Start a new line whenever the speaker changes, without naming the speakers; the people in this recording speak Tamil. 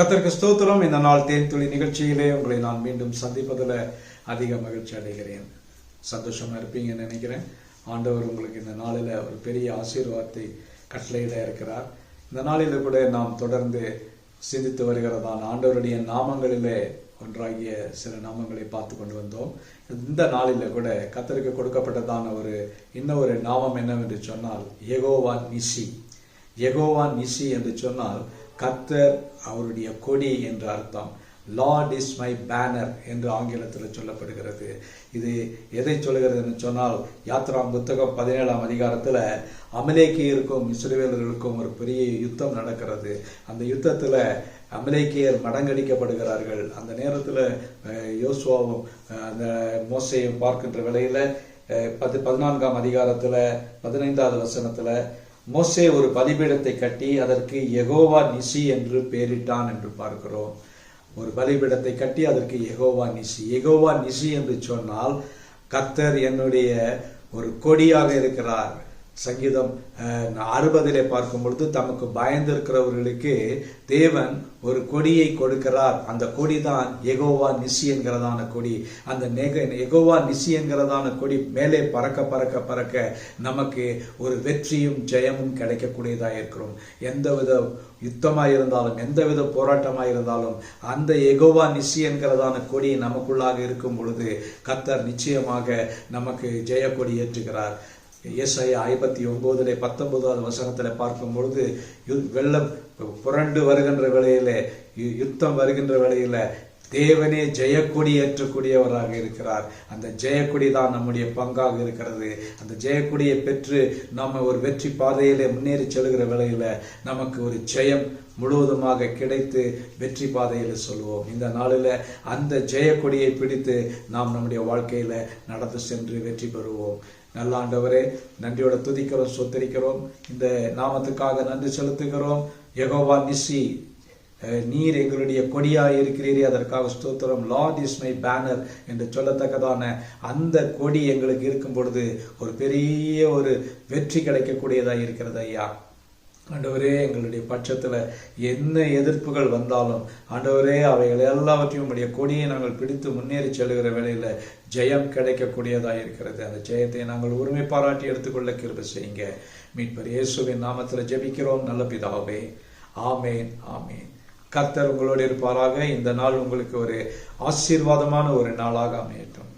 கர்த்தருக்கு ஸ்தோத்திரம். இந்த நாள் தேன்துளி நிகழ்ச்சியிலே உங்களை நான் மீண்டும் சந்திப்பதில் அதிக மகிழ்ச்சி அடைகிறேன். சந்தோஷமா இருப்பீங்கன்னு நினைக்கிறேன். ஆண்டவர் உங்களுக்கு இந்த நாளில் ஒரு பெரிய ஆசீர்வாதத்தை கட்டளையிட இருக்கிறார். இந்த நாளில் கூட நாம் தொடர்ந்து சிந்தித்து வருகிறதான ஆண்டவருடைய நாமங்களிலே ஒன்றாகிய சில நாமங்களை பார்த்து கொண்டு வந்தோம். இந்த நாளில் கூட கர்த்தருக்கு கொடுக்கப்பட்டதான இன்னொரு நாமம் என்னவென்று சொன்னால் யெகோவா நிசி. யெகோவா நிசி என்று சொன்னால் கர்த்தர் அவருடைய கொடி என்று அர்த்தம். லார்ட் இஸ் மை பேனர் என்று ஆங்கிலத்தில் சொல்லப்படுகிறது. இது எதை சொல்லுகிறது என்று சொன்னால், யாத்ராம் புத்தகம் 17ஆம் அதிகாரத்தில் அமலேக்கியருக்கும் இஸ்ரவேலர்களுக்கும் ஒரு பெரிய யுத்தம் நடக்கிறது. அந்த யுத்தத்தில் அமலேக்கியர் மடங்கடிக்கப்படுகிறார்கள். அந்த நேரத்தில் யோசுவாவும் அந்த மோசேயும் பார்க்கின்ற வேளையில் 14ஆம் அதிகாரத்தில் 15வது வசனத்தில் மோசே ஒரு பலிபீடத்தை கட்டி அதற்கு யெகோவா நிசி என்று பெயரிட்டான் என்று பார்க்கிறோம். ஒரு பலிபீடத்தை கட்டி அதற்கு யெகோவா நிசி. யெகோவா நிசி என்று சொன்னால் கர்த்தர் என்னுடைய ஒரு கொடியாக இருக்கிறார். சங்கீதம் 60 பார்க்கும் பொழுது தமக்கு பயந்து இருக்கிறவர்களுக்கு தேவன் ஒரு கொடியை கொடுக்கிறார். அந்த கொடி தான் யெகோவா நிசி என்கிறதான கொடி. அந்த யெகோவா நிசி என்கிறதான கொடி மேலே பறக்க பறக்க பறக்க நமக்கு ஒரு வெற்றியும் ஜெயமும் கிடைக்கக்கூடியதாக இருக்கிறோம். எந்தவித யுத்தமாயிருந்தாலும் எந்தவித போராட்டமாயிருந்தாலும் அந்த யெகோவா நிசி என்கிறதான கொடி நமக்குள்ளாக இருக்கும் பொழுது கர்த்தர் நிச்சயமாக நமக்கு ஜெய கொடி ஏற்றுகிறார். ஏசாயா 59 19வது வசனத்தில் பார்க்கும் பொழுது வெள்ளம் புரண்டு வருகின்ற வேளையில, யுத்தம் வருகின்ற வேளையில தேவனே ஜெயக்கொடி ஏற்றக்கூடியவராக இருக்கிறார். அந்த ஜெயக்கொடி தான் நம்முடைய பங்காக இருக்கிறது. அந்த ஜெயக்கொடியை பெற்று நம்ம ஒரு வெற்றி பாதையிலே முன்னேறி செல்கிற வேளையில நமக்கு ஒரு ஜெயம் முழுவதுமாக கிடைத்து வெற்றி பாதையில் சொல்லுவோம். இந்த நாளில் அந்த ஜெயக்கொடியை பிடித்து நாம் நம்முடைய வாழ்க்கையில நடந்து சென்று வெற்றி பெறுவோம். நல்ல ஆண்டவரே, நன்றியோட துதிக்கிறோம், சொத்தரிக்கிறோம். இந்த நாமத்துக்காக நன்றி செலுத்துகிறோம். யெகோவா நிசி, நீர் எங்களுடைய கொடியாக இருக்கிறீரே, அதற்காக ஸ்தோத்திரம். லார்ட் இஸ் மை பேனர் என்று சொல்லத்தக்கதான அந்த கொடி எங்களுக்கு இருக்கும் பொழுது ஒரு பெரிய ஒரு வெற்றி கிடைக்கக்கூடியதாக இருக்கிறது ஐயா. ஆண்டவரே, எங்களுடைய பட்சத்தில் என்ன எதிர்ப்புகள் வந்தாலும் ஆண்டவரே அவைகள் எல்லாவற்றையும் உடைய கொடியை நாங்கள் பிடித்து முன்னேறி செல்கிற வேளையில் ஜெயம் கிடைக்கக்கூடியதாக இருக்கிறது. அந்த ஜெயத்தை நாங்கள் உரிமை பாராட்டி எடுத்துக்கொள்ள கிருபை செய்யுங்க. மீட்பர் இயேசுவின் நாமத்தில் ஜெபிக்கிறோம் நல்ல பிதாவே. ஆமேன், ஆமேன். கர்த்தர் உங்களோடு இருப்பாராக. இந்த நாள் உங்களுக்கு ஒரு ஆசீர்வாதமான ஒரு நாளாக அமையட்டும்.